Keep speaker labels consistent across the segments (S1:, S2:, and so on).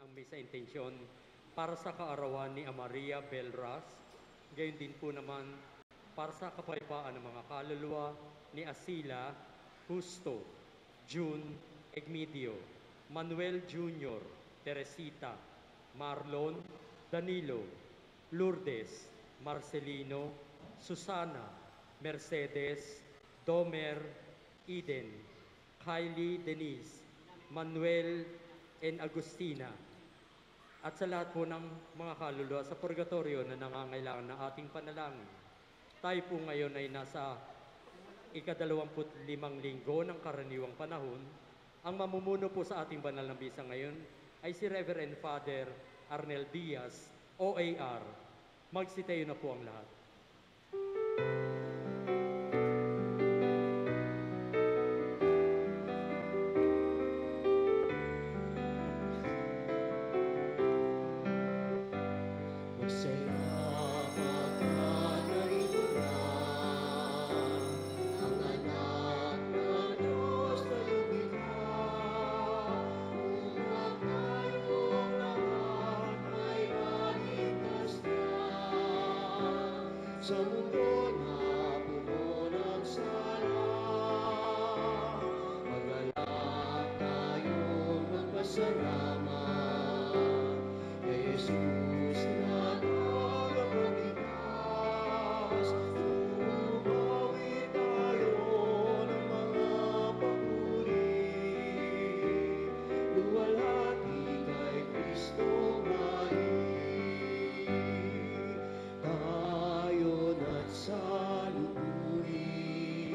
S1: ng misa intensyon para sa kaarawan ni Amaria Belras. Gayon din po naman para sa kapayapaan ng mga kaluluwa ni Asila Justo, June Egmedio, Manuel Jr., Teresita, Marlon, Danilo, Lourdes, Marcelino, Susana, Mercedes, Domer, Eden, Kylie Denise, Manuel and Agustina, at sa lahat po ng mga kaluluwa sa purgatorio na nangangailangan ng ating panalangin. Tayo po ngayon ay nasa ika-25 linggo ng karaniwang panahon. Ang mamumuno po sa ating banal na misa ngayon ay si Reverend Father Arnel Diaz, OAR. Magsitayo na po ang lahat.
S2: Sa mundo na puno ng sala, magalak tayong magpasalamat kay Jesus na tagapagligtas. Bumawi tayo ng mga papuri, luwalhati kay Kristo ngayon. At sa luburi,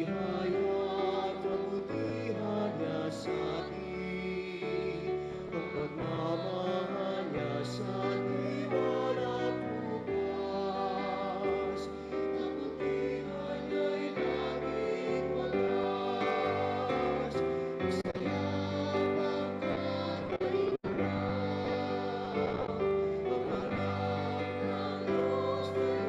S2: ihayag kabutihan niya sa atin, ang pagmamahal niya sa atin walang bukas. Kabutihan niya'y laging wagas, masayabang katayuran, ang anak ng Diyos na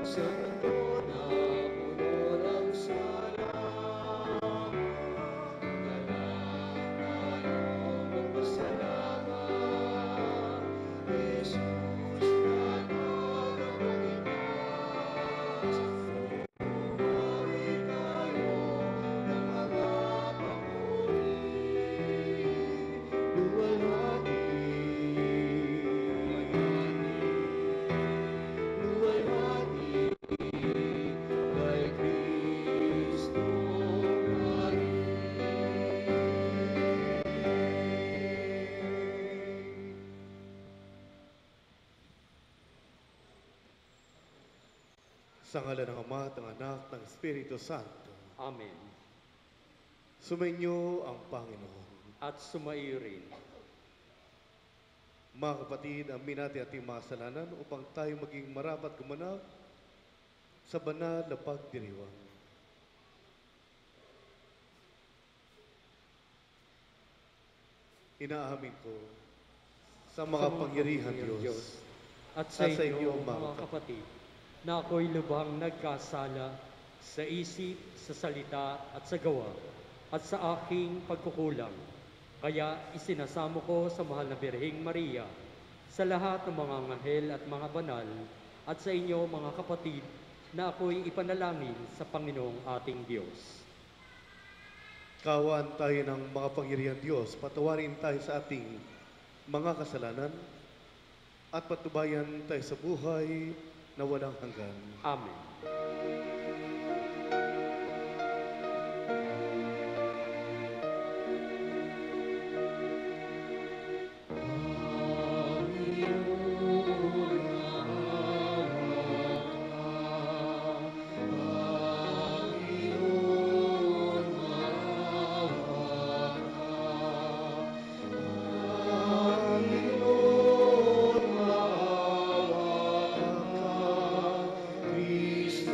S2: sa mundo na puno ng sala, magalak tayong magpasalamat, Jesus na tagapagligtas. Bumawi tayo ng mga papuri, luwalhati kay Kristo
S3: Sa ngalan ng Ama at ng Anak ng Espiritu Santo.
S1: Amen.
S3: Sumainyo ang Panginoon.
S1: At sumaiyo rin.
S3: Mga kapatid, amin natin ating mga kasalanan upang tayo maging marapat gumanap sa banal na pagdiriwang. Inaamin ko sa mga pangyarihan Diyos
S1: at sa inyo, mga kapatid, na ako'y lubhang nagkasala sa isip, sa salita at sa gawa, at sa aking pagkukulang. Kaya isinasamo ko sa mahal na Birheng Maria, sa lahat ng mga anghel at mga banal, at sa inyo, mga kapatid, na ako'y ipanalangin sa Panginoong ating Diyos.
S3: Kawan tayo ng mga pangyarihan Diyos, patawarin tayo sa ating mga kasalanan, at patubayan tayo sa buhay na walang hanggan.
S1: Amen.
S2: Cristo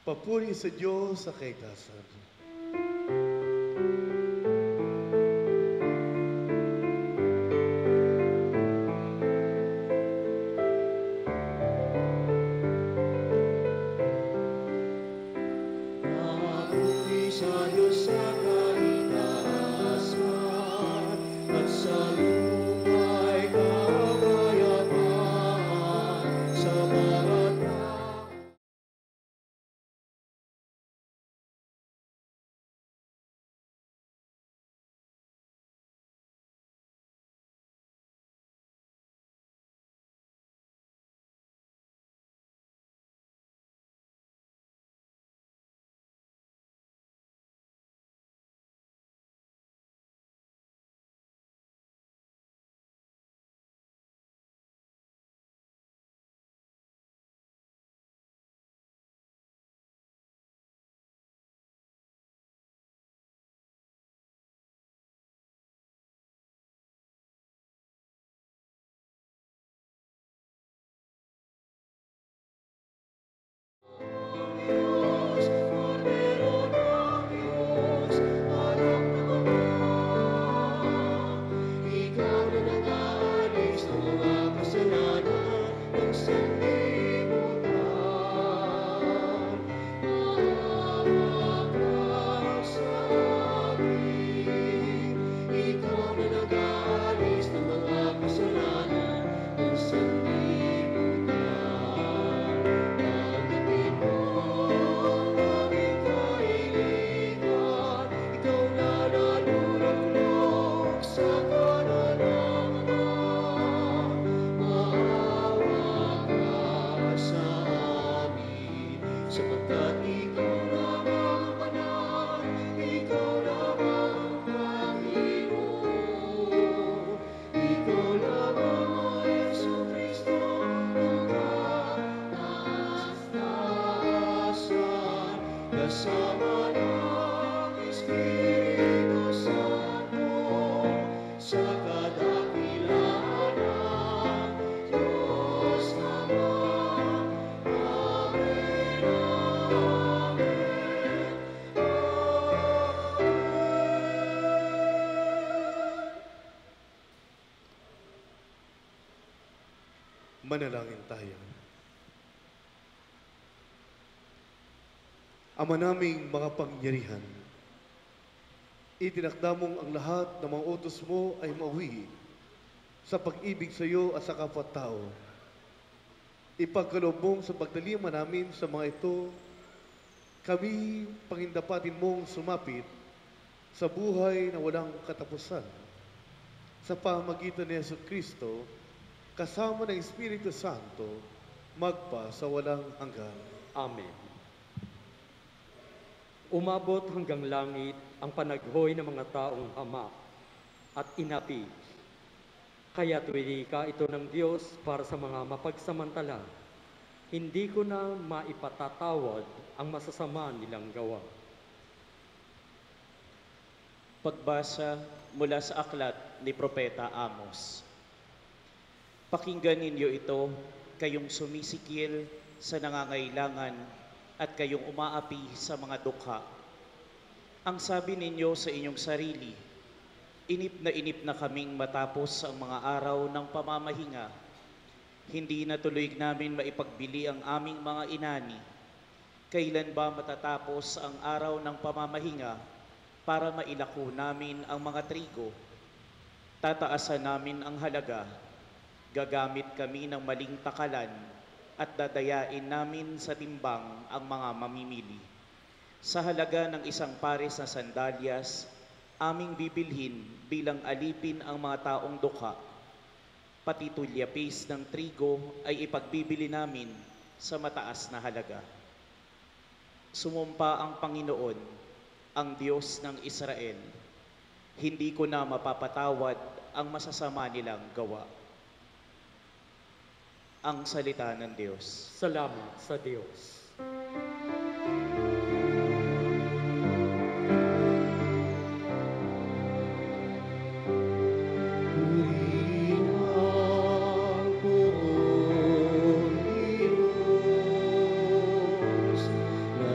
S3: Papuri sa Diyos sa kaitasan.
S2: Papuri sa Diyos sa kaitaasan, at sa luma'y kapayapaan, sa bawat Diyos, Kordero ng Diyos, anak ng Ama. Ikaw na nag-aalis ng mga kasalanan ng sanlibutan. Maawa ka sa amin. Ikaw na nag-aalis ng mga kasalanan ng sanlibutan. Pagdating mo, aming kailigan, ikaw na naluluklok sa kanan ng Ama. Maawa ka sa amin, sapagkat ikaw lamang ang Anak, ikaw lamang ang Panginoon, ikaw lamang ang Jesucristo, ang kataas-taasan, kasama ng Espiritu Santo, sa kadakilaan ng Diyos Ama. Amen,
S3: Manalangin tayo. Ama naming mga pangyarihan, itinakda mong ang lahat ng mga utos mo ay mauwi sa pag-ibig sa iyo at sa kapwa-tao. Ipagkaloob mong sa pagtalima namin sa mga ito, kami pangindapatin mong sumapit sa buhay na walang katapusan sa pamagitan ni Jesucristo, kasama ng Espiritu Santo, magpa sa walang hanggan.
S1: Amen. Umabot hanggang langit ang panaghoy ng mga taong hamak at inapi. Kaya tuwilika ito ng Diyos para sa mga mapagsamantala. Hindi ko na maipatatawad ang masasama nilang gawa.
S4: Pagbasa mula sa aklat ni Propeta Amos. Pakinggan ninyo ito, kayong sumisikil sa nangangailangan at kayong umaapi sa mga dukha. Ang sabi ninyo sa inyong sarili, inip na kaming matapos ang mga araw ng pamamahinga. Hindi na tuloy namin maipagbili ang aming mga inani. Kailan ba matatapos ang araw ng pamamahinga para mailako namin ang mga trigo? Tataasan namin ang halaga. Gagamit kami ng maling takalan at dadayain namin sa timbang ang mga mamimili. Sa halaga ng isang pares na sandalyas, aming bibilhin bilang alipin ang mga taong dukha. Pati tulyapis ng trigo ay ipagbibili namin sa mataas na halaga. Sumumpa ang Panginoon, ang Diyos ng Israel. Hindi ko na mapapatawad ang masasama nilang gawa. Ang salita ng Diyos.
S1: Salamat sa Diyos.
S2: purihin ang poong Diyos, na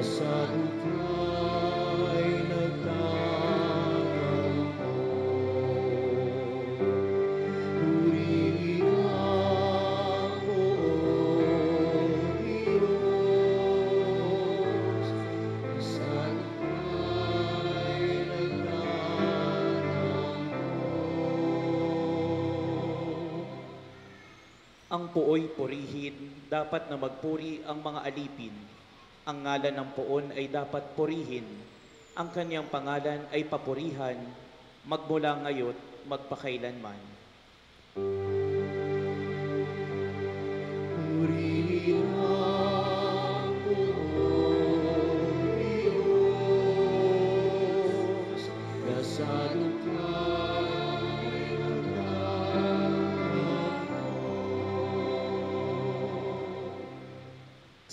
S4: Ang puo'y purihin, dapat na magpuri ang mga alipin. Ang ngalan ng poon ay dapat purihin. Ang kanyang pangalan ay papurihan, magmula ngayon, magpakailanman.
S2: Purihin ang buong Diyos, nasa lukay ng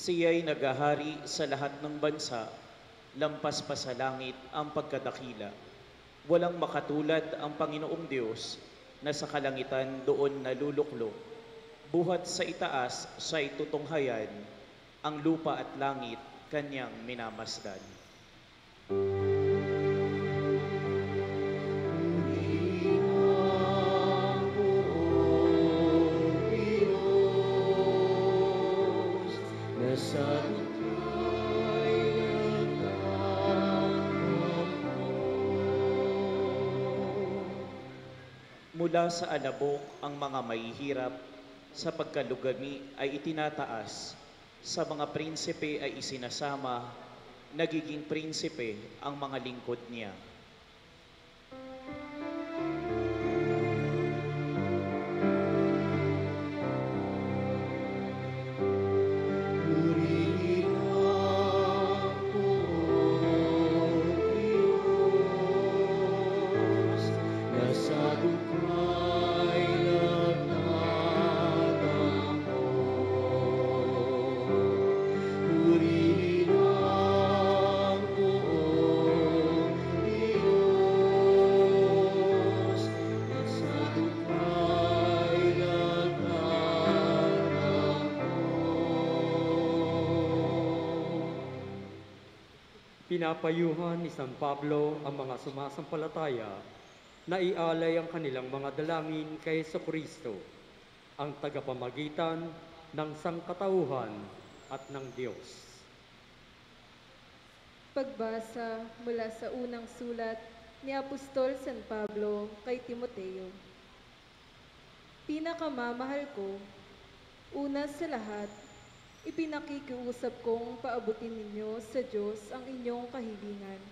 S4: Siya'y nagahari sa lahat ng bansa, lampas pa sa langit ang pagkadakila. Walang makatulad ang Panginoong Diyos na sa kalangitan doon naluluklok. Buhat sa itaas siya'y tutunghayan, ang lupa at langit kanyang minamasdan.
S2: Purihin ang buong Diyos, nasa lukay ng
S4: Mula sa alabok ang mga mahihirap, sa pagkalugami ay itinataas, sa mga prinsipe ay isinasama, nagiging prinsipe ang mga lingkod niya.
S2: Purihin ang buong Diyos, nasa lukay ng natampo. Purihin ang buong Diyos, nasa lukay ng natampo.
S1: Pinapayuhan ni San Pablo ang mga sumasampalataya na ialay ang kanilang mga dalangin kay Jesucristo, ang tagapamagitan ng sangkatauhan at ng Diyos.
S5: Pagbasa mula sa unang sulat ni Apostol San Pablo kay Timoteo. Pinakamamahal ko, una sa lahat, ipinakikiusap kong paabutin ninyo sa Diyos ang inyong kahilingan,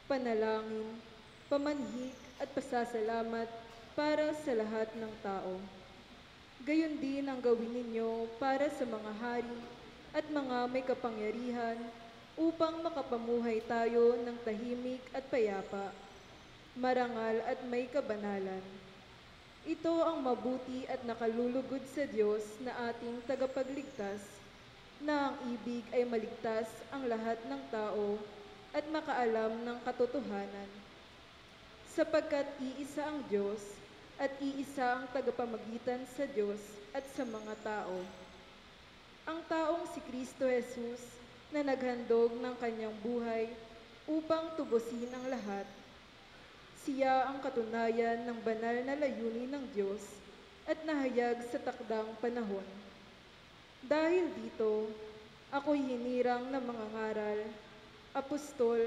S5: panalangin, pamanhik at pasasalamat para sa lahat ng tao. Gayon din ang gawin ninyo para sa mga hari at mga may kapangyarihan upang makapamuhay tayo ng tahimik at payapa, marangal at may kabanalan. Ito ang mabuti at nakalulugod sa Diyos na ating tagapagligtas, na ang ibig ay maligtas ang lahat ng tao at makaalam ng katotohanan. Sapagkat iisa ang Diyos at iisa ang tagapamagitan sa Diyos at sa mga tao. Ang taong si Kristo Jesus na naghandog ng kanyang buhay upang tubusin ang lahat. Siya ang katunayan ng banal na layunin ng Diyos at nahayag sa takdang panahon. Dahil dito, ako'y hinirang ng mga ngaral, apostol,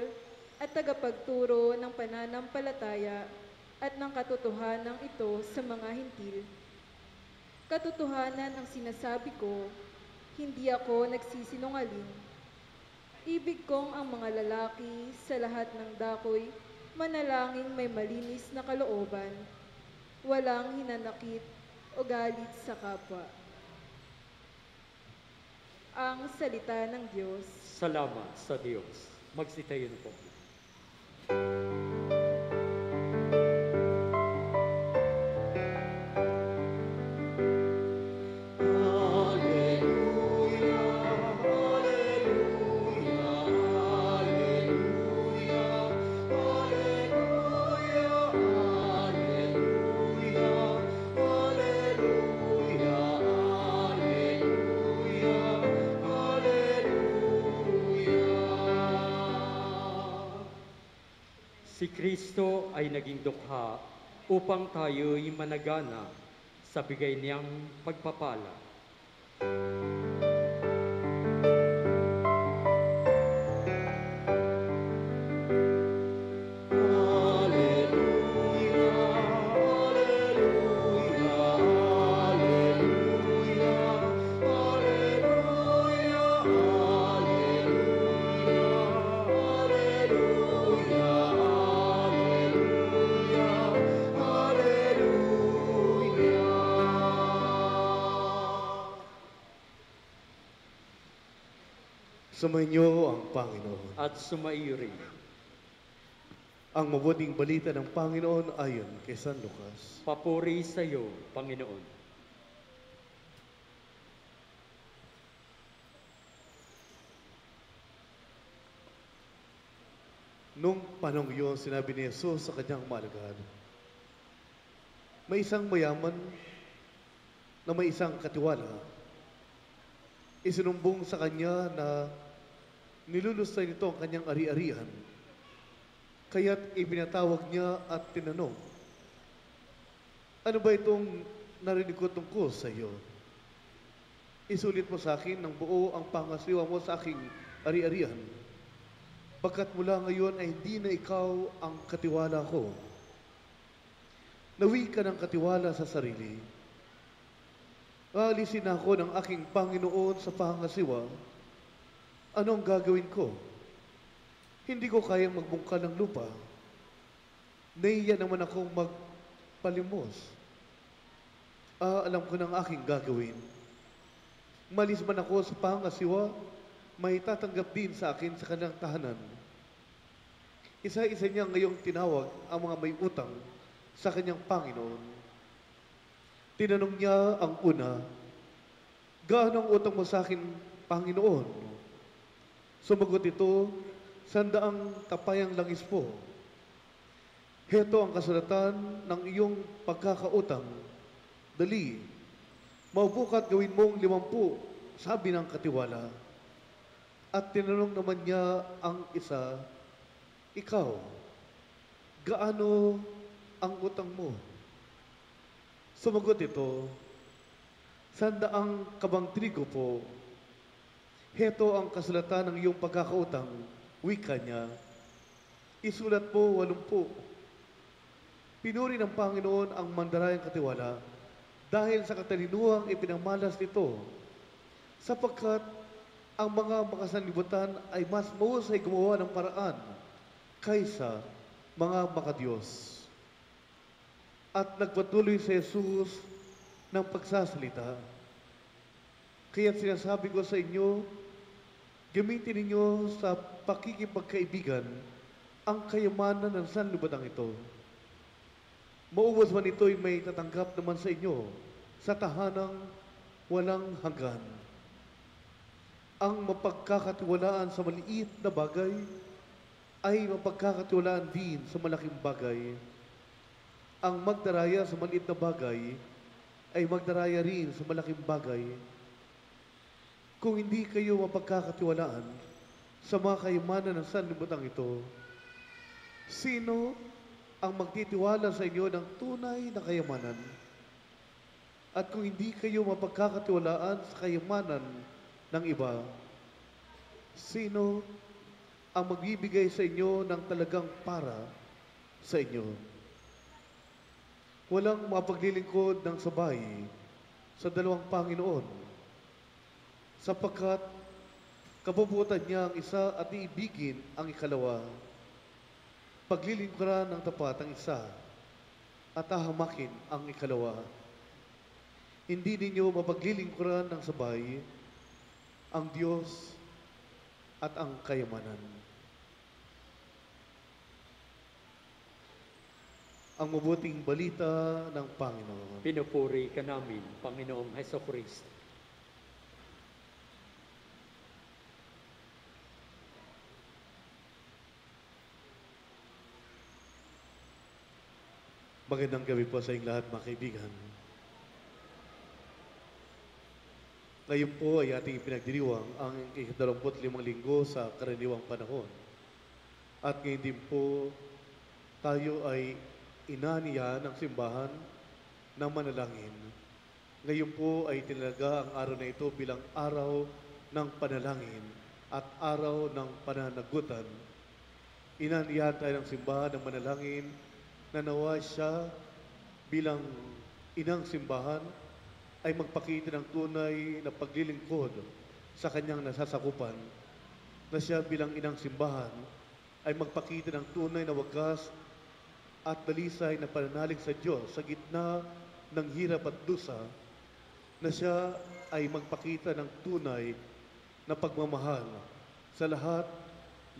S5: at tagapagturo ng pananampalataya at ng katotohanan ito sa mga hintil. Katotohanan ang sinasabi ko, hindi ako nagsisinungaling. Ibig kong ang mga lalaki sa lahat ng dakoy manalangin may malinis na kalooban, walang hinanakit o galit sa kapwa. Ang salita ng Diyos.
S1: Salamat sa Diyos. Magsitayo na po. Si Kristo ay naging dukha upang tayo'y managana sa bigay niyang pagpapala.
S3: Sumainyo ang Panginoon.
S1: at sumaiyo rin.
S3: Ang mabuting balita ng Panginoon ayon kay San Lucas.
S1: Papuri sa iyo, Panginoon.
S3: Nung panahon yun, sinabi ni Jesus sa kanyang mga alagad, may isang mayaman na may isang katiwala. Isinumbong sa kanya na nilulustay nito ang kanyang ari-arian. Kaya't ibinatawag niya at tinanong, ano ba itong narinig ko tungkol sa iyo? Isulit mo sa akin ng buo ang pangasiwa mo sa aking ari-arian. Pagkat mula ngayon ay hindi na ikaw ang katiwala ko. Nawi ka ng katiwala sa sarili. Aalisin ako ng aking Panginoon sa pangasiwa. Anong gagawin ko? Hindi ko kayang magbungkal ng lupa. Naiya naman akong magpalimos. Alam ko ng aking gagawin. Malis man ako sa pangasiwa, may tatanggap din sa akin sa kanyang tahanan. Isa-isa niya ngayong tinawag ang mga may utang sa kanyang Panginoon. Tinanong niya ang una, gaano ang utang mo sa akin, Panginoon? Sumagot ito, 100 tapayang langis po. Heto ang kasulatan ng iyong pagkakautang. Dali, maubukat gawin mong 50, sabi ng katiwala. At tinanong naman niya ang isa, ikaw, gaano ang utang mo? Sumagot ito, 100 kabang trigo po. Heto ang kasulatan ng iyong pagkakautang, wika niya. Isulat po 80. Pinuri ng Panginoon ang mandarayang katiwala dahil sa katalinuhang ipinamalas nito, sapagkat ang mga makasanlibutan ay mas mahusay gumawa ng paraan kaysa mga makadiyos. At nagpatuloy si Jesus ng pagsasalita. Kaya't sinasabi ko sa inyo, gamitin ninyo sa pakikipagkaibigan ang kayamanan ng sanlibutan ito. Maubos man ito'y may tatanggap naman sa inyo sa tahanang walang hanggan. Ang mapagkakatiwalaan sa maliit na bagay ay mapagkakatiwalaan din sa malaking bagay. Ang magdaraya sa maliit na bagay ay magdaraya rin sa malaking bagay. Kung hindi kayo mapagkakatiwalaan sa mga kayamanan ng sanlibutan ito, sino ang magtitiwala sa inyo ng tunay na kayamanan? At kung hindi kayo mapagkakatiwalaan sa kayamanan ng iba, sino ang magbibigay sa inyo ng talagang para sa inyo? Walang mapaglilingkod ng sabay sa dalawang Panginoon, sapagkat kabubutan niya ang isa at iibigin ang ikalawa. Paglilingkuran ng tapat ang isa at hahamakin ang ikalawa. Hindi ninyo mapaglilingkuran ng sabay ang Diyos at ang kayamanan. Ang mabuting balita ng Panginoon.
S1: Pinupuri ka namin, Panginoong Hesukristo.
S3: Magandang gabi po sa inyong lahat, mga kaibigan. Ngayon po ay ating ipinagdiriwang ang 25 linggo sa karaniwang panahon. At ngayon din po, tayo ay inaniya ng simbahan ng manalangin. Ngayon po ay tinalaga ang araw na ito bilang araw ng panalangin at araw ng pananagutan. Inaniyahan tayo ng simbahan ng manalangin na nawa siya bilang inang simbahan ay magpakita ng tunay na paglilingkod sa kanyang nasasakupan, na siya bilang inang simbahan ay magpakita ng tunay na wagas at dalisay na pananalig sa Diyos sa gitna ng hirap at dusa, na siya ay magpakita ng tunay na pagmamahal sa lahat,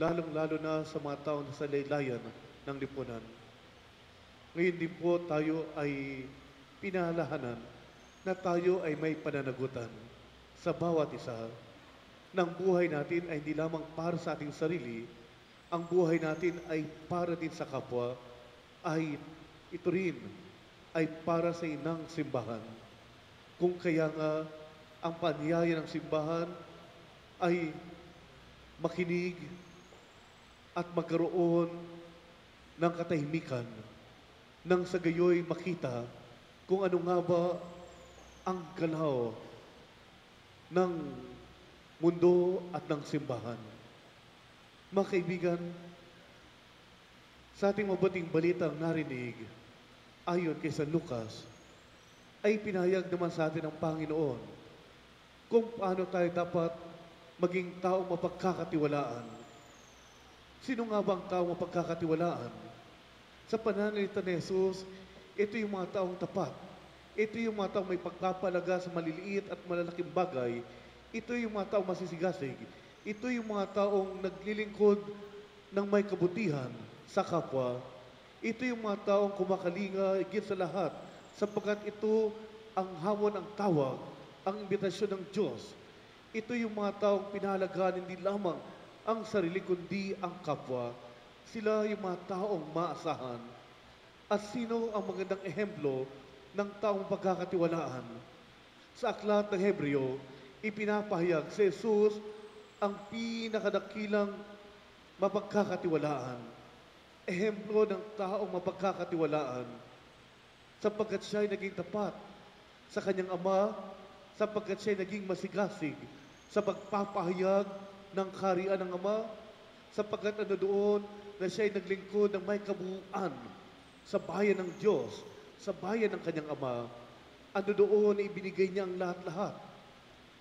S3: lalong-lalo na sa mga taong nasa laylayan ng lipunan. Ngayon din po tayo ay pinahalahanan na tayo ay may pananagutan sa bawat isa ng buhay natin ay hindi lamang para sa ating sarili, ang buhay natin ay para din sa kapwa, ay ito rin ay para sa inang simbahan. Kung kaya nga ang panyaya ng simbahan ay makinig at magkaroon ng katahimikan nang sa gayoy makita kung ano nga ba ang galaw ng mundo at ng simbahan. Mga kaibigan, sa ating mabuting balitang narinig, ayon kay San Lucas, ay pinahayag naman sa atin ng Panginoon kung paano tayo dapat maging taong mapagkakatiwalaan. Sino nga ba ang taong mapagkakatiwalaan? Sa pananalita ni Jesus, ito yung mga taong tapat. Ito yung mga taong may pagpapalaga sa maliliit at malalaking bagay. Ito yung mga taong masisigasig. Ito yung mga taong naglilingkod ng may kabutihan sa kapwa. Ito yung mga taong kumakalinga higit sa lahat sapagkat ito ang hamon ng tawag, ang imbitasyon ng Diyos. Ito yung mga taong pinahalagaan hindi lamang ang sarili kundi ang kapwa. Sila yung mga taong maasahan. At sino ang magandang ehemplo ng taong pagkakatiwalaan? Sa aklat ng Hebreo, ipinapahayag si Jesus ang pinakadakilang mapagkakatiwalaan. Ehemplo ng taong mapagkakatiwalaan sapagkat siya ay naging tapat sa kanyang ama, sapagkat siya ay naging masigasig sa pagpapahayag ng kaharian ng ama, sapagkat ano doon na siya ay naglingkod ng may kabuuan sa bayan ng Diyos, sa bayan ng kanyang ama. Ano doon na ibinigay niya ang lahat-lahat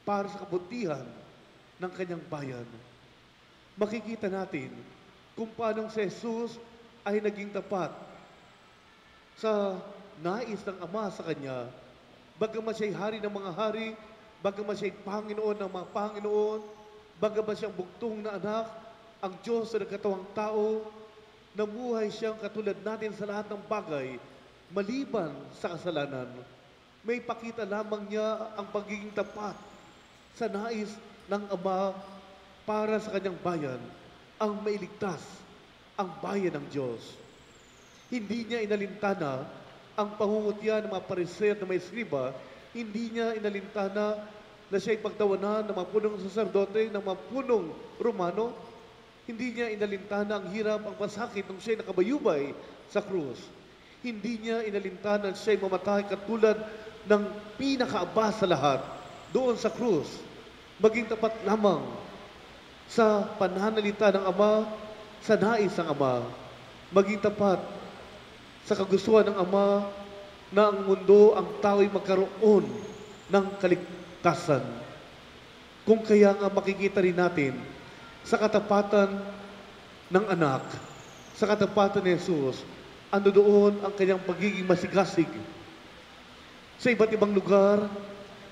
S3: para sa kabutihan ng kanyang bayan. Makikita natin kung paano si Jesus ay naging tapat sa nais ng Ama sa kanya, bagamat siya'y hari ng mga hari, bagamat siya'y Panginoon ng mga Panginoon, bagamat siyang bugtong na anak, ang Diyos na nagkatawang tao, namuhay siyang katulad natin sa lahat ng bagay, maliban sa kasalanan. May pakita lamang niya ang pagiging tapat sa nais ng Ama para sa kanyang bayan, ang mailigtas, ang bayan ng Diyos. Hindi niya inalintana ang pangungutya ng mga pariseo at ng mga eskriba, hindi niya inalintana na siya'y pagtawanan ng mga punong saserdote, ng mga punong Romano. Hindi niya inalintana ang hirap, ang pasakit nung siya'y nakabayubay sa krus. Hindi niya inalintana na siya'y mamatay katulad ng pinakaaba sa lahat doon sa krus. Maging tapat lamang sa pananalita ng Ama, sa nais ng Ama. Maging tapat sa kagustuhan ng Ama na ang mundo, ang tao'y magkaroon ng kaligtasan. Kung kaya nga makikita rin natin sa katapatan ng anak, sa katapatan ni Jesus, ano doon ang kanyang pagiging masigasig. Sa iba't ibang lugar,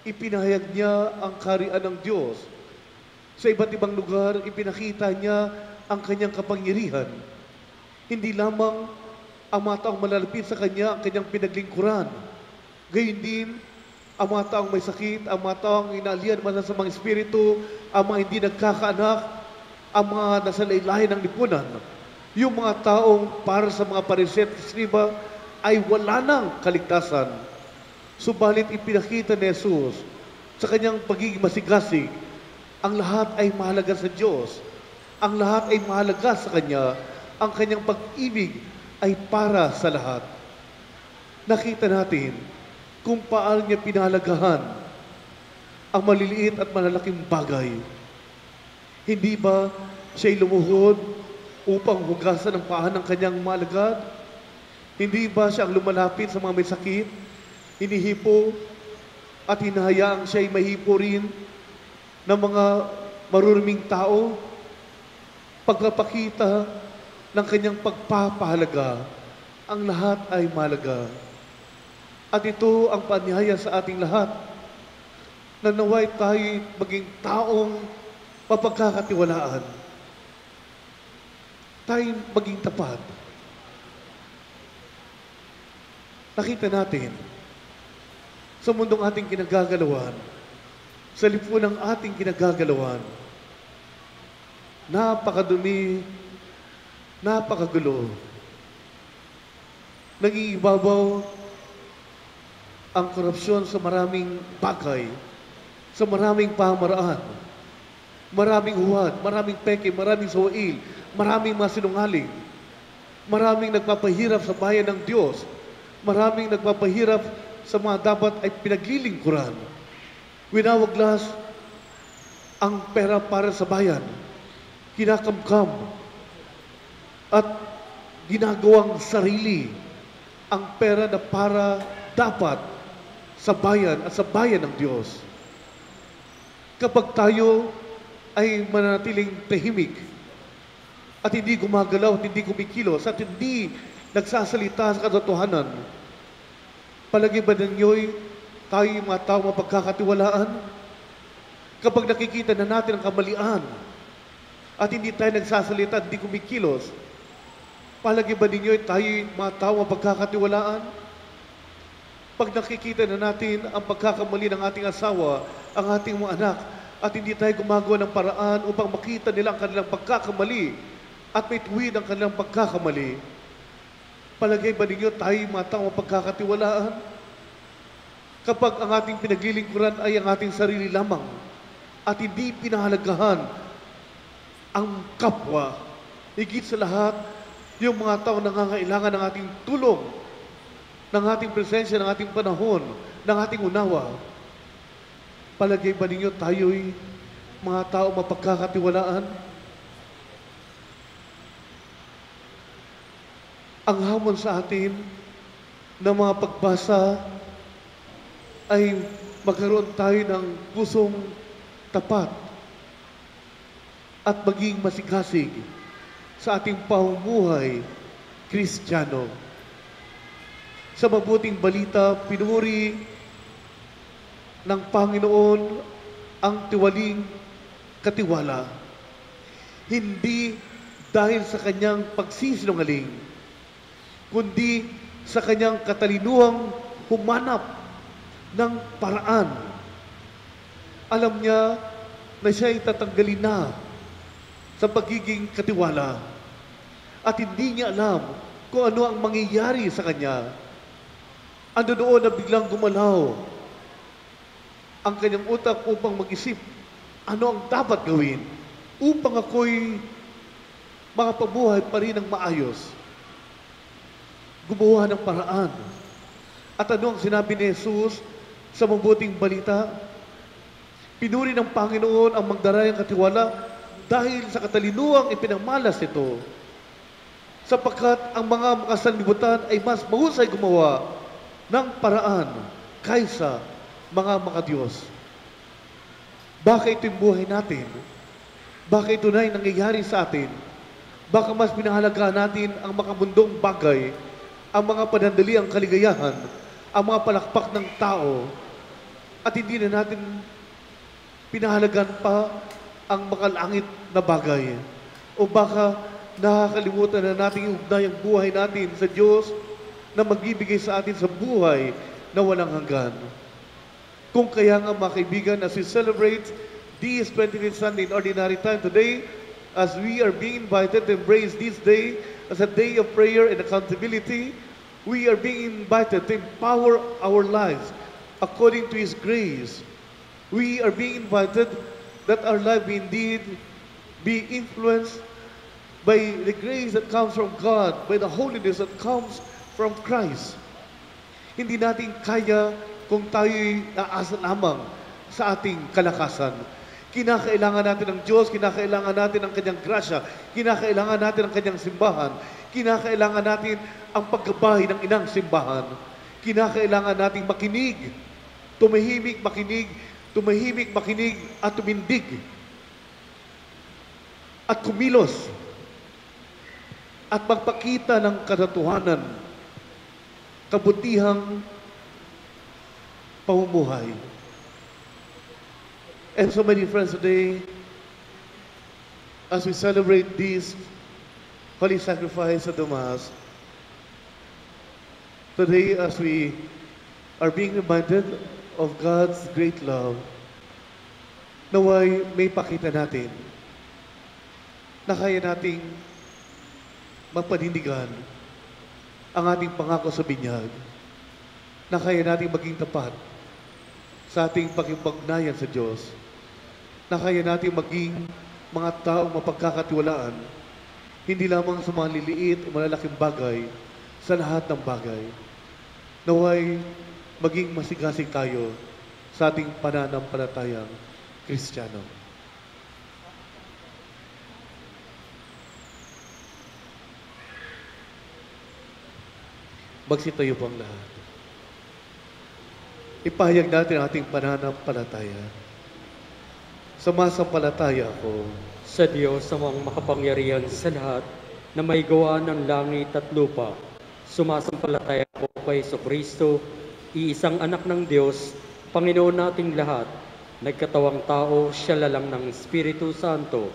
S3: ipinahayag niya ang kaharian ng Diyos. Sa iba't ibang lugar, ipinakita niya ang kanyang kapangyarihan. Hindi lamang ang mga taong malalapit sa kanya, ang kanyang pinaglingkuran. Gayun din, ang mga taong may sakit, ang mga taong inaalian man sa mga espiritu, ang mga hindi nagkakaanak, ang mga nasa laylayan ng lipunan. Yung mga taong para sa mga pariseo at eskriba ay wala nang kaligtasan. Subalit ipinakita ni Jesus sa kanyang pagiging masigasig, ang lahat ay mahalaga sa Diyos. Ang lahat ay mahalaga sa Kanya. Ang kanyang pag-ibig ay para sa lahat. Nakita natin kung paano niya pinahalagahan ang maliliit at malalaking bagay. Hindi ba siya'y lumuhod upang hugasan ang paa ng kanyang malagad? Hindi ba siya ang lumalapit sa mga may sakit, hinihipo, at hinahayaang siya'y mahipo rin ng mga maruruming tao? Pagpapakita ng kanyang pagpapahalaga, ang lahat ay mahalaga. At ito ang paanyaya sa ating lahat, na naway tayo maging taong mapagkakatiwalaan. Tayo maging tapat. Nakita natin sa mundong ating kinagagalawan, sa lipunang ating kinagagalawan, napakadumi, napakagulo. Nag-iibabaw ang korupsyon sa maraming bagay, sa maraming pamaraan, maraming huwad, maraming peke, maraming sawail, maraming masinungaling, maraming nagpapahirap sa bayan ng Diyos, maraming nagpapahirap sa mga dapat ay pinaglilingkuran. Winawaglas ang pera para sa bayan, kinakamkam, at ginagawang sarili ang pera na para dapat sa bayan at sa bayan ng Diyos. Kapag tayo ay manatiling tahimik at hindi gumagalaw at hindi kumikilos at hindi nagsasalita sa katotohanan, palagi ba ninyo'y tayo yung mga tao mapagkakatiwalaan? Kapag nakikita na natin ang kamalian at hindi tayo nagsasalita at hindi kumikilos, palagi ba ninyo'y tayo yung mga tao mapagkakatiwalaan? Pag nakikita na natin ang pagkakamali ng ating asawa, ang ating mga anak, at hindi tayo gumagawa ng paraan upang makita nila ang kanilang pagkakamali at may tuwid ang kanilang pagkakamali, palagay ba ninyo tayo yung mga tao mapagkakatiwalaan? Kapag ang ating pinaglilingkuran ay ang ating sarili lamang at hindi pinahalagahan ang kapwa, higit sa lahat, yung mga tao nangangailangan ng ating tulong, ng ating presensya, ng ating panahon, ng ating unawa, palagay ba ninyo tayo'y mga tao mapagkakatiwalaan? Ang hamon sa atin ng mga pagbasa ay magkaroon tayo ng pusong tapat at maging masigasig sa ating pamumuhay Kristiyano. Sa mabuting balita, pinuri ng Panginoon ang tiwaling katiwala. Hindi dahil sa kanyang pagsisinungaling, kundi sa kanyang katalinuhang humanap ng paraan. Alam niya na siya ay tatanggalin na sa pagiging katiwala. At hindi niya alam kung ano ang mangyayari sa kanya. Ano doon na biglang gumalaw ang kanyang utak upang mag-isip ano ang dapat gawin upang ako'y makapabuhay pa rin ng maayos. Gumawa ng paraan. At ano ang sinabi ni Jesus sa mabuting balita? Pinuri ng Panginoon ang magdarayang katiwala dahil sa katalinuhang ipinamalas nito. Sapagkat ang mga makasanlibutan ay mas mahusay gumawa ng paraan kaysa mga makadiyos. Baka ito yung buhay natin? Baka ito na yung nangyayari sa atin? Baka mas pinahalagaan natin ang makamundong bagay, ang mga panandali, ang kaligayahan, ang mga palakpak ng tao, at hindi na natin pinahalagaan pa ang makalangit na bagay. O baka nakakalimutan na natin yung ugnayang buhay natin sa Diyos na magbibigay sa atin sa buhay na walang hanggan. Kung kaya nga mga kaibigan, as we celebrate this 25th Sunday in Ordinary Time today, as we are being invited to embrace this day as a day of prayer and accountability, we are being invited to empower our lives according to His grace. We are being invited that our life be indeed be influenced by the grace that comes from God, by the holiness that comes from Christ. Hindi natin kaya kung tayo'y naasa lamang sa ating kalakasan. Kinakailangan natin ng Diyos, kinakailangan natin ang Kanyang grasya, kinakailangan natin ang Kanyang simbahan, kinakailangan natin ang paggabahi ng inang simbahan, kinakailangan nating makinig, tumahimik, makinig, at tumindig, at kumilos, at magpakita ng katotohanan, kabutihang pamumuhay. And so many friends today, as we celebrate this holy sacrifice of the Mass, today as we are being reminded of God's great love, naway may pakita natin na kaya nating mapanindigan ang ating pangako sa binyag, na kaya nating maging tapat sa ating pakipagnayan sa Diyos, na kaya nating maging mga taong mapagkakatiwalaan, hindi lamang sa mga liliit o malalaking bagay, sa lahat ng bagay. Naway maging masigasig tayo sa ating pananampalatayang Kristiyano. Magsitayo po ang lahat. Ipahayag natin ang ating pananampalataya. Sumasampalataya ako
S1: Sa Diyos amang makapangyarihan sa lahat na may gawa ng langit at lupa. Sumasampalataya ko kay Jesucristo, iisang anak ng Diyos, Panginoon nating lahat, nagkatawang tao, siya lalang ng Espiritu Santo,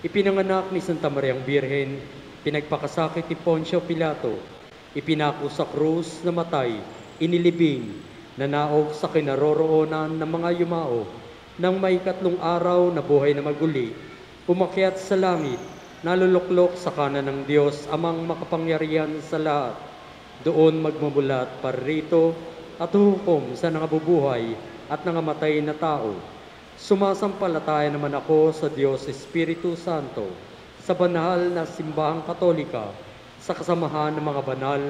S1: ipinanganak ni Santa Mariang Birhen, pinagpakasakit ni Poncio Pilato, ipinako sa krus, namatay, inilibing, nanaog sa kinaroroonan ng mga yumao, nang may 3 araw na buhay na maguli, umakyat sa langit, naluluklok sa kanan ng Diyos, amang makapangyarihan sa lahat. Doon magmumulat parito at hukom sa nangabubuhay at nangamatay na tao. Sumasampalataya naman ako sa Diyos Espiritu Santo, sa banal na simbahang katolika, sa kasamahan ng mga banal,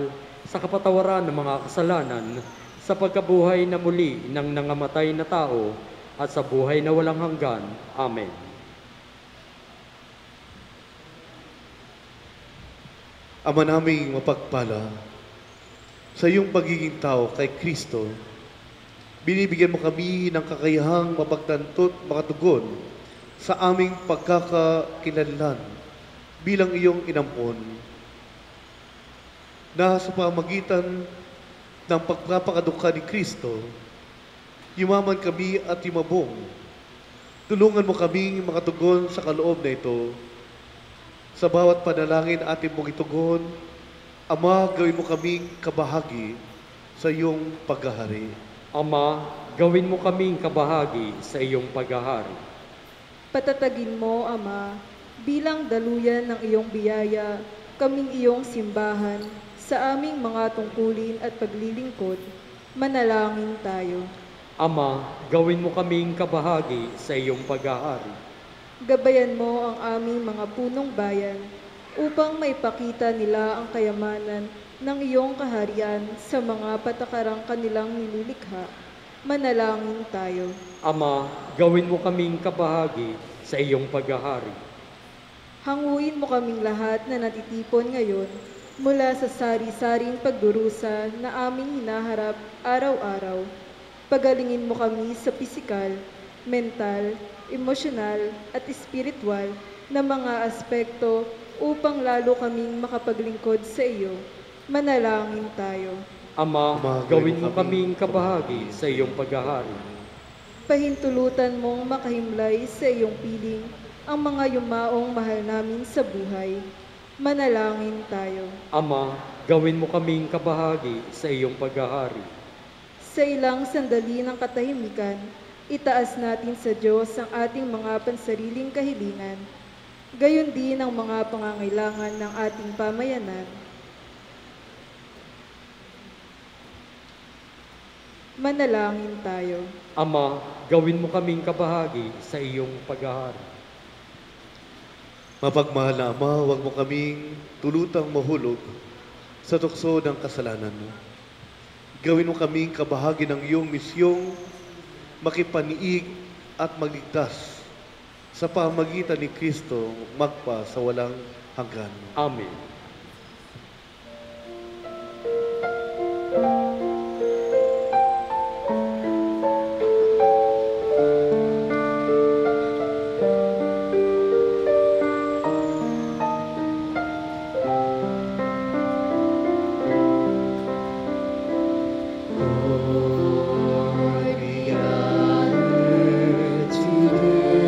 S1: sa kapatawaran ng mga kasalanan, sa pagkabuhay na muli ng nangamatay na tao, at sa buhay na walang hanggan. Amen.
S3: Ama naming mapagpala, sa iyong pagiging tao kay Kristo, binibigyan mo kami ng kakayahang mapagtantot makatugon sa aming pagkakakilanlan bilang iyong inampon, na sa pamagitan ng pagpapakaduka ni Kristo, yumaman kami at yumabong. Tulungan mo kaming makatugon sa kaloob na ito. Sa bawat panalangin ating mong itugon, Ama, gawin mo kaming kabahagi sa iyong paghahari.
S1: Ama, gawin mo kaming kabahagi sa iyong paghahari.
S5: Patatagin mo, Ama, bilang daluyan ng iyong biyaya, kaming iyong simbahan, sa aming mga tungkulin at paglilingkod, manalangin tayo.
S1: Ama, gawin mo kaming kabahagi sa iyong paghahari.
S5: Gabayan mo ang aming mga punong bayan, upang maipakita nila ang kayamanan ng iyong kaharian sa mga patakarang kanilang nilulikha. Manalangin tayo.
S1: Ama, gawin mo kaming kabahagi sa iyong paghahari.
S5: Hanguin mo kaming lahat na natitipon ngayon mula sa sari-saring pagdurusa na aming hinaharap araw-araw. Pagalingin mo kami sa pisikal, mental, emosyonal at espiritual na mga aspekto upang lalo kaming makapaglingkod sa iyo. Manalangin tayo.
S1: Ama, gawin mo kaming kabahagi sa iyong paghahari.
S5: Pahintulutan mong makahimlay sa iyong piling ang mga yumaong mahal namin sa buhay. Manalangin tayo.
S1: Ama, gawin mo kaming kabahagi sa iyong paghahari.
S5: Sa ilang sandali ng katahimikan, itaas natin sa Diyos ang ating mga pansariling kahilingan, gayon din ang mga pangangailangan ng ating pamayanan. Manalangin tayo.
S1: Ama, gawin mo kaming kabahagi sa iyong paghahari.
S3: Mapagmahal na Ama, huwag mo kaming tulutang mahulog sa tukso ng kasalanan. Gawin mo kaming kabahagi ng iyong misyong makipaniig at magligtas sa pamagitan ni Kristo magpa sa walang hanggan.
S1: Amen.
S2: Lord, be honored today.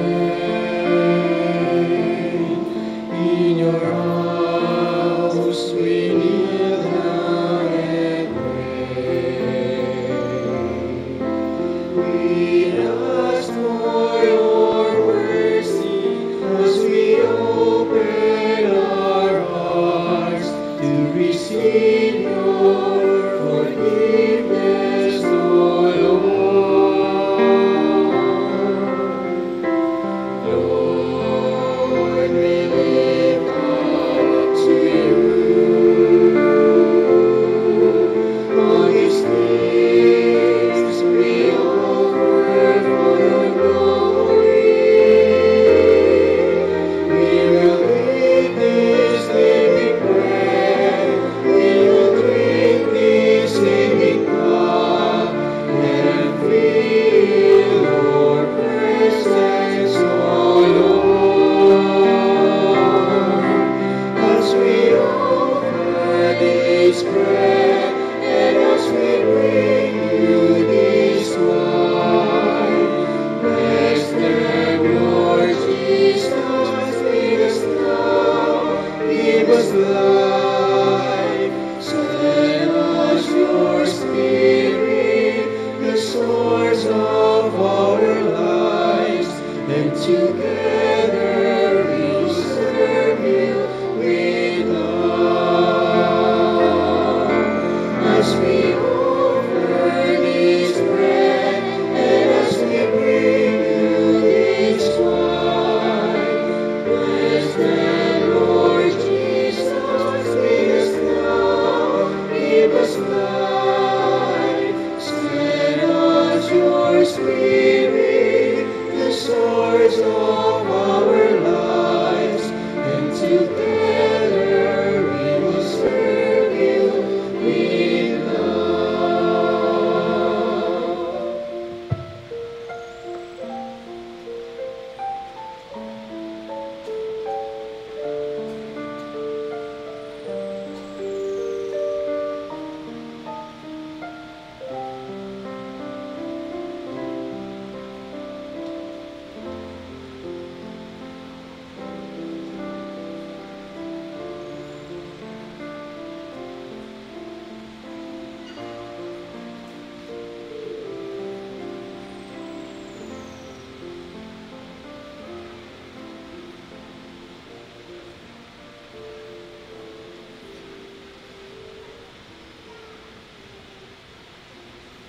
S2: hours of our lives, and together we will serve you with love.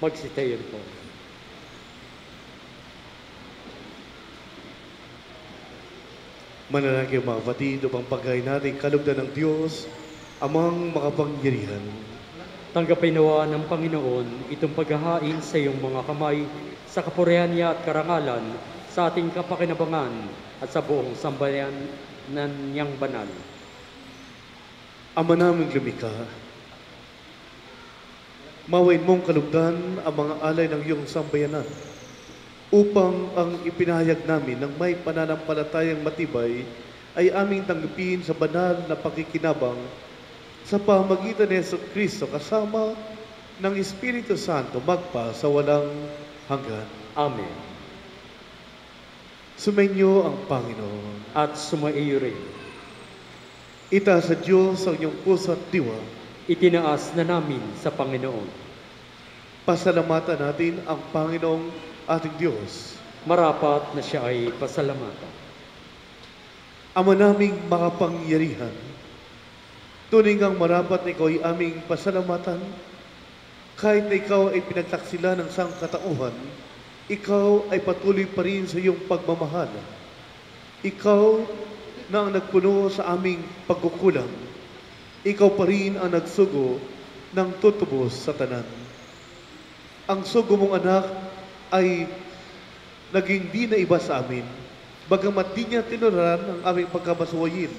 S1: Magsitayon po.
S3: Manalangin mga kapatid upang pagkain natin kalugdan ng Diyos, amang makapangyarihan.
S1: Tanggapin nawa ng Panginoon itong paghahain sa iyong mga kamay sa kapurihan niya at karangalan sa ating kapakinabangan at sa buong sambayan ng niyang banal.
S3: Ama naming lumikha, mawain mong kalugdan ang mga alay ng iyong sambayanan upang ang ipinahayag namin ng may pananampalatayang matibay ay aming tanggapin sa banal na pakikinabang sa pamagitan ni Yesu Kristo kasama ng Espiritu Santo magpa sa walang hanggan.
S1: Amen.
S3: Sumainyo ang Panginoon.
S1: At sumaiyo rin.
S3: Itaas sa Diyos ang iyong puso at diwa.
S1: Itinaas na namin sa Panginoon.
S3: Pasalamatan natin ang Panginoong ating Diyos.
S1: Marapat na siya ay pasalamatan.
S3: Ama naming makapangyarihan, tuning ang marapat na ikaw ay aming pasalamatan, kahit na ikaw ay pinagtaksila ng sangkatauhan, ikaw ay patuloy pa rin sa iyong pagmamahal. Ikaw na ang nagpuno sa aming pagkukulang. Ikaw pa rin ang nagsugo ng tutubos sa tanan. Ang sugo mong anak ay naging di na iba sa amin, bagamat di niya tinuran ang aming pagkabasuwayin.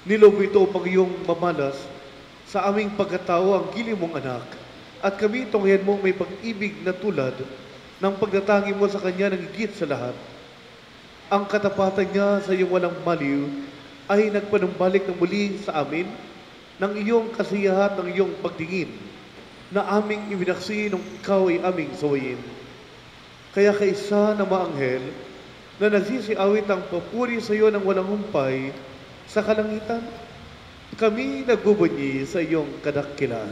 S3: Nilobo ito upang iyong mamalas sa aming pagkatao ang giling mong anak, at kami tunghayan mong may pag-ibig na tulad ng pagdatangi mo sa Kanya ng higit sa lahat. Ang katapatan niya sa iyong walang maliw ay nagpanumbalik ng muli sa amin ng iyong kasiyahan, ng iyong pagtingin na aming ibinaksi nung ikaw ay aming sawayin. Kaya kaisa na maanghel na nagsisiawit ang papuri sa iyo ng walang humpay sa kalangitan, kami nagbubunyi sa iyong kadakilaan.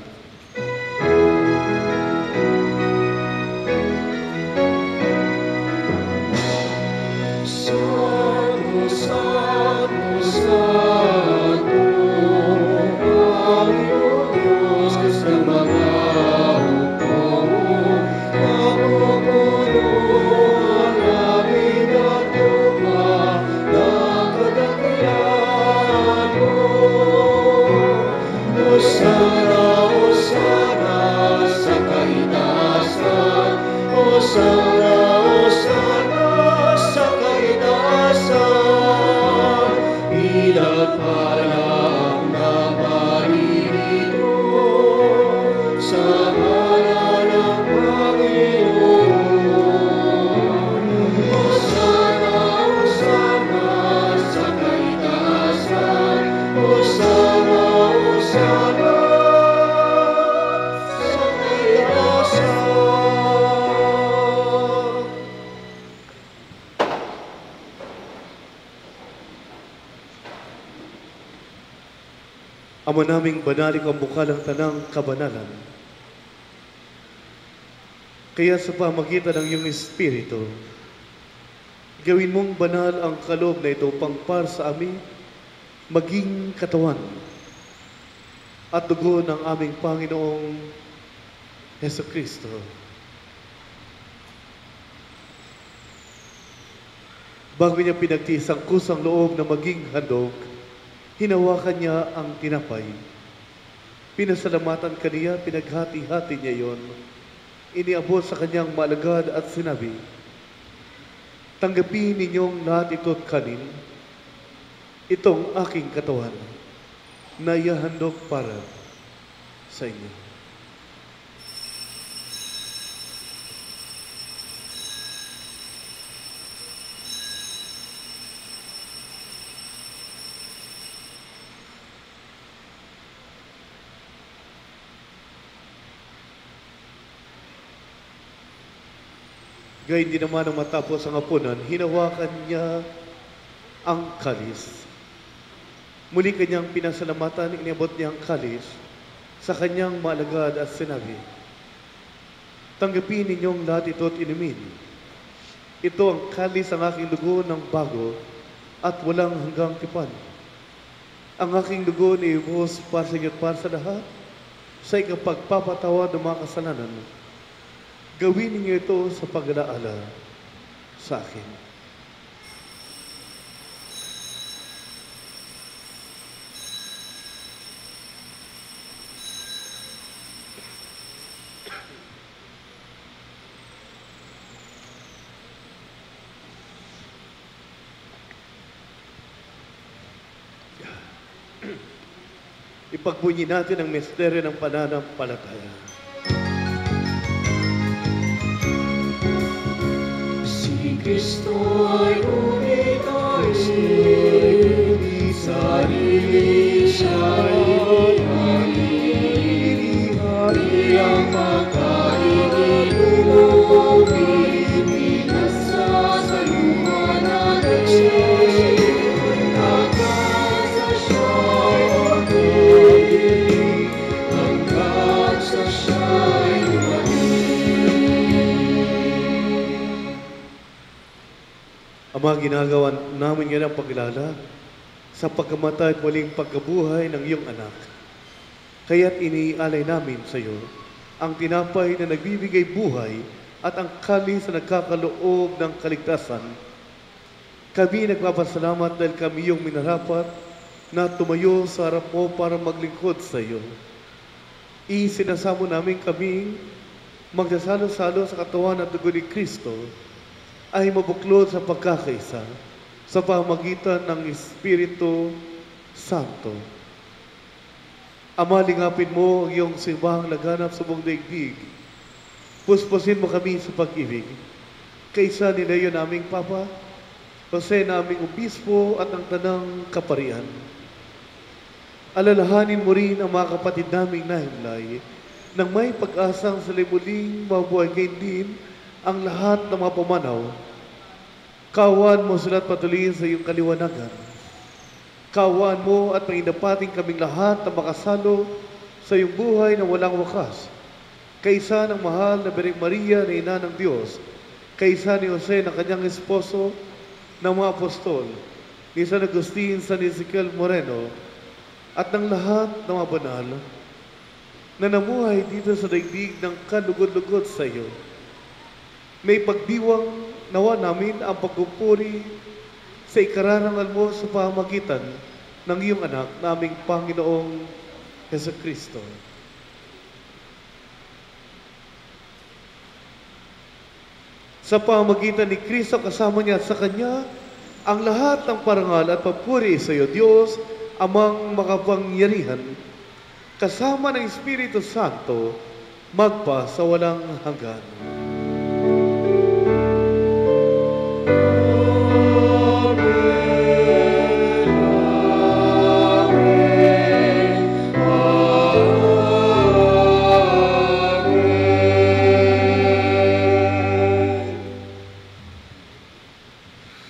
S2: Santo, Santo, Santo, ang iyong Diyos sa mga hukbo, mapupuno ang langit at lupa ng kadakilaan mo. Hosana, Hosana sa kaitaasan, Hosana, Hosana sa kaitaasan, pinagpalang na maririto sa ngalan ng Panginoon. Hosana, Hosana sa kaitaasan, Hosana, Hosana sa kaitaasan.
S3: Ama naming banalik ang bukal ng tanang kabanalan. Kaya sa pamagitan ng iyong Espiritu, gawin mong banal ang kaloob na ito pangpar sa amin, maging katawan at dugo ng aming Panginoong Heso Kristo. Bago niya pinagtiis ang kusang loob na maging handog, hinawakan niya ang tinapay. Pinasalamatan kaniya, pinaghati-hati niya yon. Iniabot sa kanyang maalagad at sinabi, Tanggapin ninyong lahat ito't kanin, itong aking katawan na ihahandog para sa inyo. Gayun din naman ang matapos ang hapunan, hinawakan niya ang kalis. Muli kanyang pinasalamatan, iniabot niya ang kalis sa kanyang maalagad at sinabi, tanggapin ninyong lahat ito at inumin. Ito ang kalis ang aking dugo ng bago at walang hanggang tipan. Ang aking dugo ni ibuhos para sa inyo at para sa lahat sa ikapagpapatawad ng mga kasalanan. Gawin ninyo ito sa pag-alaala sa akin. Ipagbunyi natin ang misteryo ng pananampalataya.
S2: Si Kristo ay umitaisi, sarili siya'y hari ang pagkainilubo, Pilipinas sa saluhan at nagsis, hanggang sa siya'y ordain, hanggang sa siya'y
S3: Ang mga ginagawa namin ngayon ang paglalala sa pagkamatay at muling pagkabuhay ng iyong anak. Kaya't inialay namin sa iyo ang tinapay na nagbibigay buhay at ang kalis na nagkakaloob ng kaligtasan. Kami nagpapasalamat dahil kami iyong minarapat na tumayo sa harap mo para maglingkod sa iyo. Isinasamo namin kaming magsasalo-salo sa katawan at dugo ni Kristo ay mabuklod sa pagkakaisa sa pamagitan ng Espiritu Santo. Ama, lingapin mo ang iyong simbahang laganap sa buong daigdig. Puspusin mo kami sa pag-ibig. Kaisa nila yun naming Papa, Jose naming Obispo at ang tanang kaparian. Alalahanin mo rin ang mga kapatid naming nahimlay nang may pag-asang sa limuling mabuhay kayo din ang lahat ng mga pumanaw. Kawan mo sila at patuloyin sa iyong kaliwanagan. Kawan mo at panginapating kaming lahat na makasalo sa iyong buhay na walang wakas. Kaisa ng mahal na Birheng Maria na Ina ng Diyos, kaisa ni Jose na kanyang esposo, ng mga apostol, ni San Agustin, San Ezekiel Moreno, at ng lahat ng mga banal na namuhay dito sa daigdig ng kalugod-lugod sa iyo. May pagdiwang nawa namin ang pagpupuri sa ikararangal mo sa pamagitan ng iyong anak naming Panginoong Jesucristo. Sa pamagitan ni Kristo kasama niya at sa Kanya, ang lahat ng parangal at papuri sa iyo, Diyos, Amang makapangyarihan, kasama ng Espiritu Santo, magpa sa walang hanggan.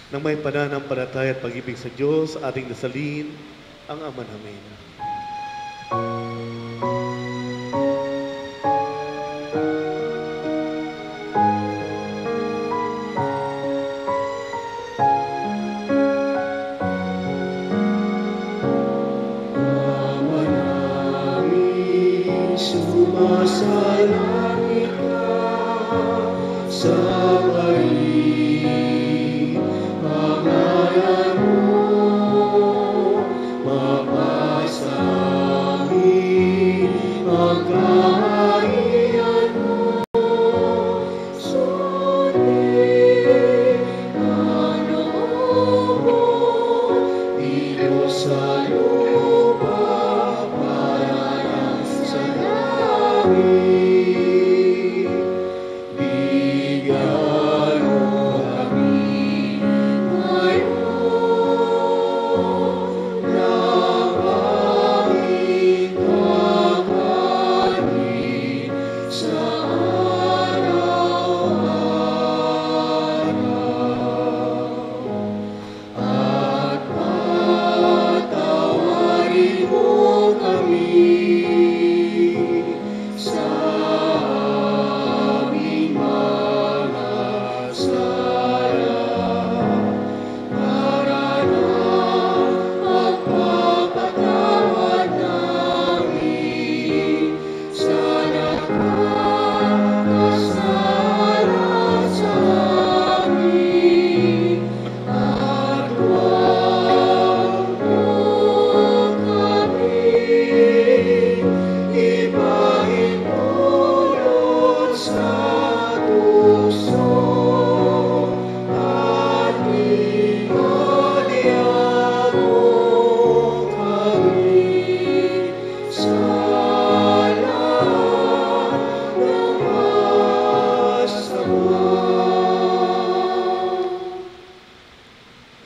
S3: Nang may pananampalataya at pag-ibig sa Diyos, ating dasalin ang Ama namin.
S2: Ama namin, sumasalangit ka, sambahin ang ngalan mo, mapasami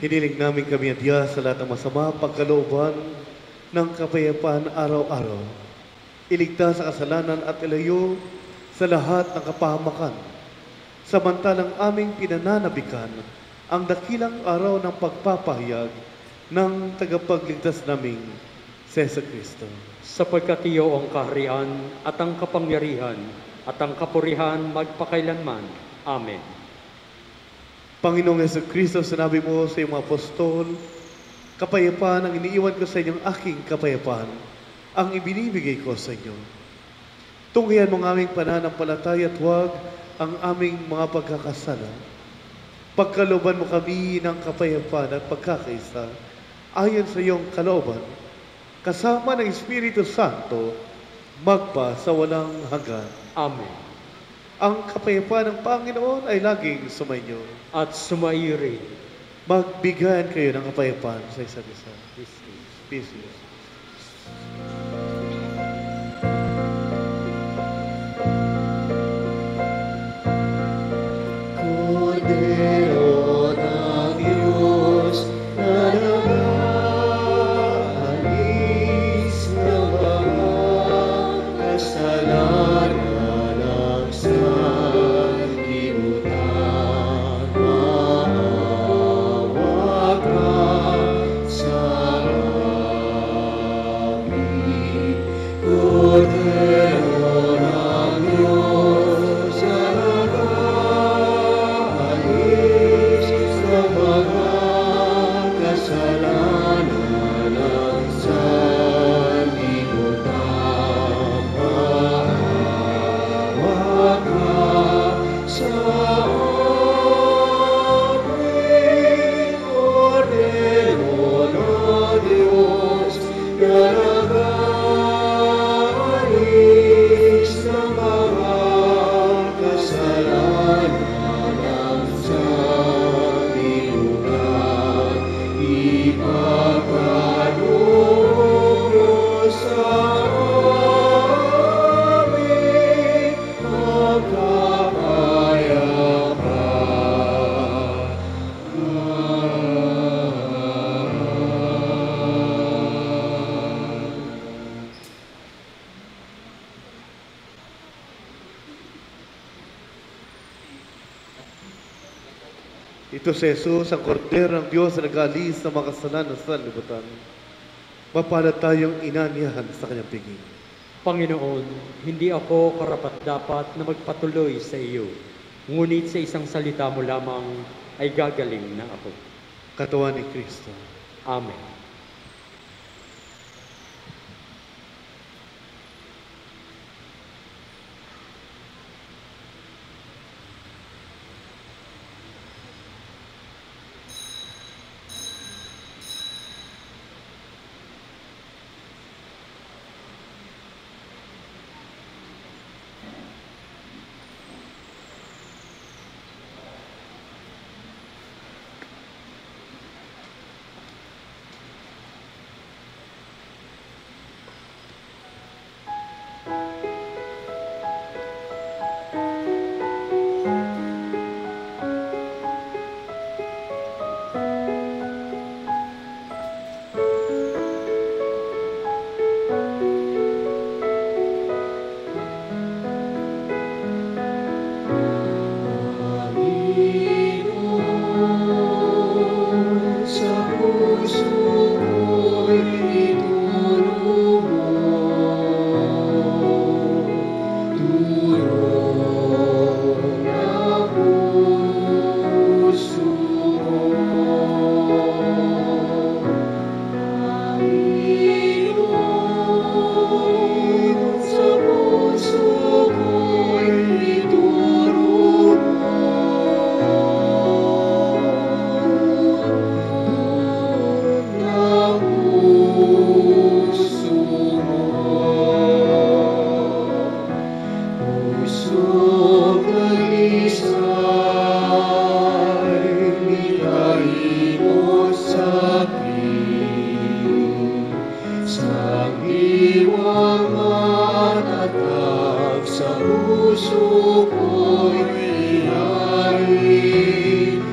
S3: Hiniling namin kami at Diyos sa lahat ng masama pagkalooban ng kapayapaan araw-araw. Iligtas sa kasalanan at ilayo sa lahat ng kapahamakan. Samantalang aming pinananabikan ang dakilang araw ng pagpapahayag ng tagapagligtas naming si Jesucristo.
S1: Sapagkat iyo ang kaharian at ang kapangyarihan at ang kapurihan magpakailanman. Amen.
S3: Panginoong Jesucristo, sinabi mo sa iyong mga apostol, kapayapaan ang iniiwan ko sa inyong aking kapayapaan, ang ibinibigay ko sa inyo. Tunghayan mo ang aming pananampalataya at huwag ang aming mga pagkakasala. Pagkalooban mo kami ng kapayapaan at pagkakaisa, ayon sa iyong kalooban, kasama ng Espiritu Santo, magpa sa walang hanggan.
S1: Amen.
S3: Ang kapayapaan ng Panginoon ay laging sumainyo.
S1: At sumairin.
S3: Magbigayan kayo ng kapayapaan sa isa't isa. Peace.
S2: Kordero ng Diyos na nag-aalis ng mga kasalanan ng sanlibutan, maawa ka sa amin. Kordero ng Diyos na nag-aalis ng mga kasalanan ng sanlibutan, maawa ka sa amin. Kordero ng Diyos na nag-aalis ng mga kasalanan ng sanlibutan, ipagkaloob sa amin ang kapayapaan.
S3: Ito si Jesus, ang Kordero ng Diyos na nag-aalis ng mga kasalanan sa sanlibutan. Mapalad tayong inanihan sa kanyang piging.
S1: Panginoon, hindi ako karapat-dapat na magpatuloy sa iyo. Ngunit sa isang salita mo lamang ay gagaling na ako.
S3: Katawan ni Kristo.
S1: Amen.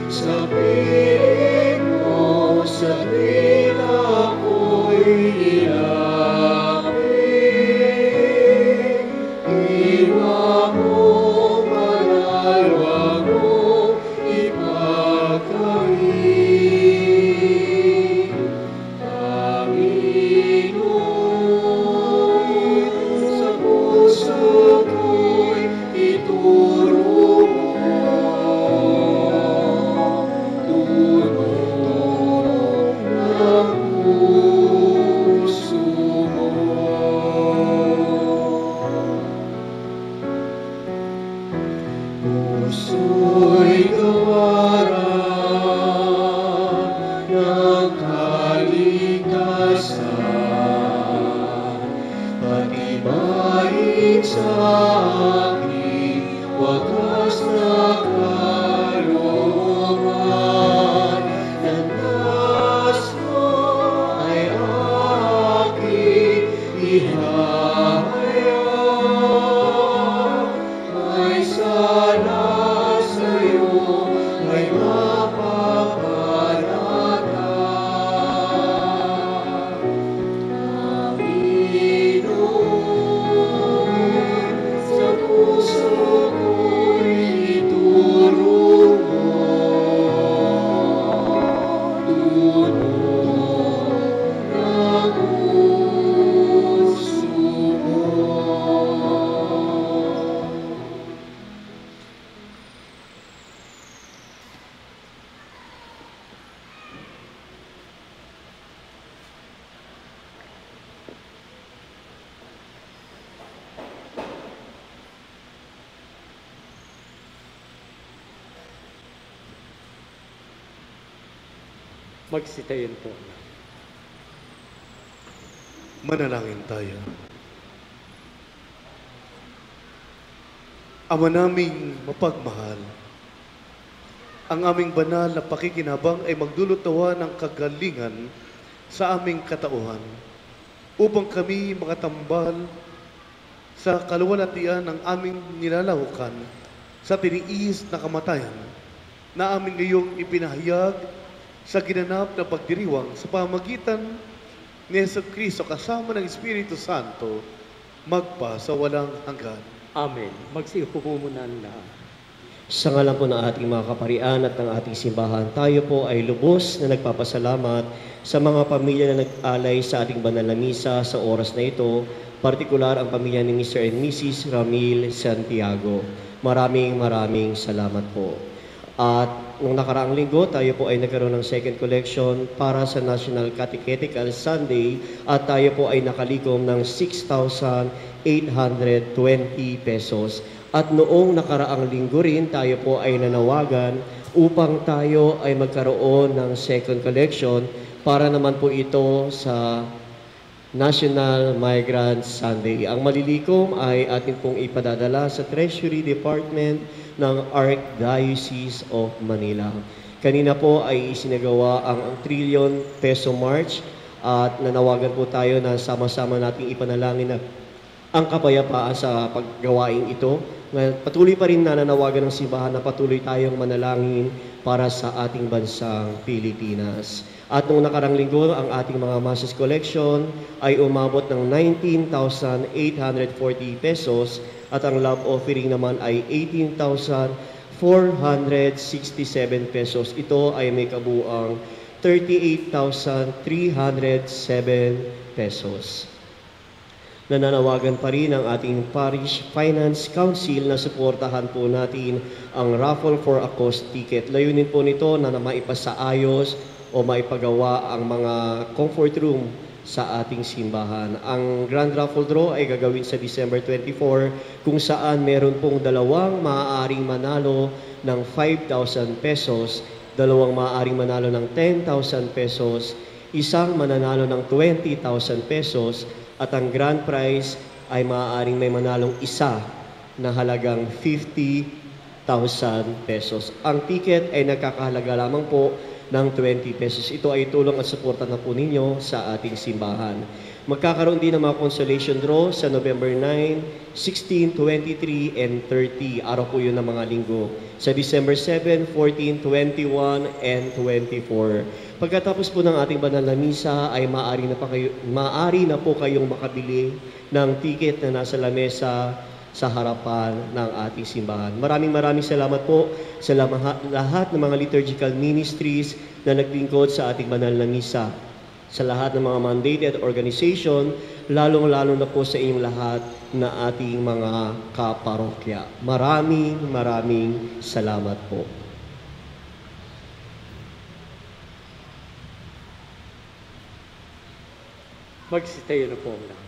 S2: Sa piling mo Puso'y gawaran ng kaligtasan, patibayin sa aking wagas na kalooban. Landas mo ay aking ihahayag, ay sana sa'yo ay mapapalagay. Panginoon, sa puso ko'y ituro mo, tunog ng puso mo.
S1: Magsitayin po.
S3: Manalangin tayo. Ama naming mapagmahal, ang aming banal na pakikinabang ay magdulot nawa ng kagalingan sa aming katauhan upang kami makatambal sa kaluwalhatian ng aming nilalahukan sa tiniis na kamatayan na amin ngayong ipinahayag sa ginanap na pagdiriwang sa pamagitan ni Jesucristo kasama ng Espiritu Santo magpa sa walang hanggan.
S1: Amen. Magsiupo muna ang lahat.
S6: Sa ngalan po ng ating mga kaparian at ng ating simbahan, tayo po ay lubos na nagpapasalamat sa mga pamilya na nag-alay sa ating banal na misa sa oras na ito, partikular ang pamilya ni Mr. and Mrs. Ramil Santiago. Maraming salamat po. At nung nakaraang linggo, tayo po ay nagkaroon ng second collection para sa National Catechetical Sunday at tayo po ay nakalikom ng 6,820 pesos. At noong nakaraang linggo rin, tayo po ay nanawagan upang tayo ay magkaroon ng second collection para naman po ito sa National Migrant Sunday. Ang malilikom ay atin pong ipadadala sa Treasury Department ng Archdiocese of Manila. Kanina po ay isinagawa ang trillion peso march at nanawagan po tayo na sama-sama nating ipanalangin na ang kapayapaan sa paggawain ito. Patuloy pa rin nananawagan ng simbahan na patuloy tayong manalangin para sa ating bansang Pilipinas. At noong nakarang linggo, ang ating mga masses collection ay umabot ng 19,840 pesos at ang love offering naman ay 18,467 pesos. Ito ay may kabuang 38,307 pesos. Nananawagan pa rin ang ating Parish Finance Council na suportahan po natin ang raffle for a cost ticket. Layunin po nito na maipasaayos o maipagawa ang mga comfort room sa ating simbahan. Ang Grand Raffle Draw ay gagawin sa December 24 kung saan meron pong dalawang maaaring manalo ng 5,000 pesos, dalawang maaaring manalo ng 10,000 pesos, isang mananalo ng 20,000 pesos, at ang grand prize ay maaaring may manalong isa na halagang 50,000 pesos. Ang ticket ay nagkakahalaga lamang po ng 20 pesos. Ito ay tulong at suporta na po ninyo sa ating simbahan. Magkakaroon din ng mga consolation draw sa November 9, 16, 23, and 30. Araw po yun ng mga linggo. Sa December 7, 14, 21, and 24. Pagkatapos po ng ating banal na misa ay maaari na po kayong makabili ng ticket na nasa lamesa sa harapan ng ating simbahan. Maraming salamat po sa lahat ng mga liturgical ministries na naglingkod sa ating banal na misa. Sa lahat ng mga mandated organization, lalong-lalo na po sa inyong lahat na ating mga kaparokya. Maraming salamat po.
S1: Magsitayo na po ang lahat.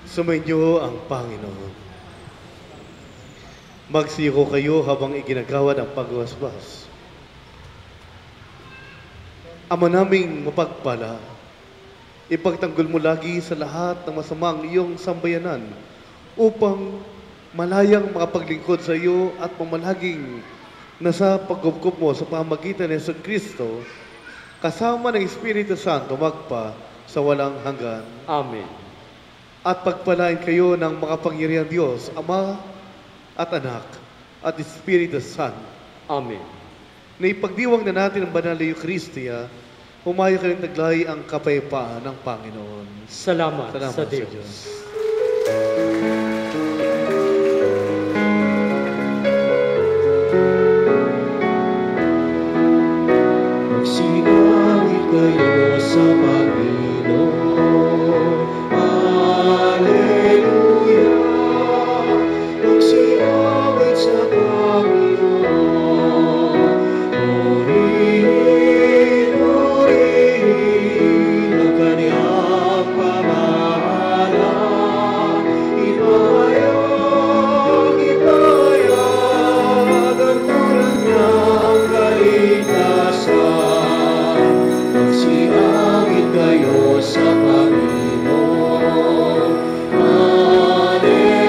S3: Sumainyo ang Panginoon. Magsiko kayo habang iginagawa ang pagwaswas. Ama naming mapagpala, ipagtanggol mo lagi sa lahat ng masamang iyong sambayanan upang malayang makapaglingkod sa iyo at mamalaging nasa pagkupkup mo sa pamagitan ni Yesu Kristo kasama ng Espiritu Santo magpa sa walang hanggan.
S1: Amen.
S3: At pagpalain kayo ng makapangyarihang Diyos, Ama at Anak at Espiritu Santo.
S1: Amen.
S3: Na ipagdiwang na natin ang banal na Eucharistia, humayo kayong taglay ang kapayapaan ng Panginoon.
S1: Salamat,
S3: Salamat
S1: sa
S3: sa
S1: Diyos.
S3: Diyos.
S6: Magsinawit kayo sa Panginoon. Hallelujah. Magsinawit sa Panginoon. Purihin, purihin ang kanyang pamahalaan. Ipahayag, ipahayag ang tulad niyang kaligtasan. Magsiawit kayo sa Panginoon. Hallelujah.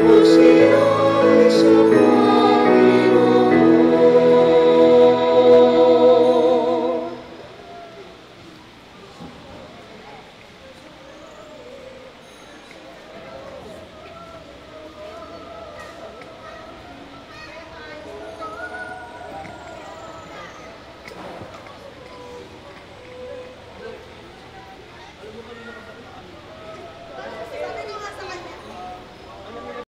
S6: Magsiawit sa Panginoon.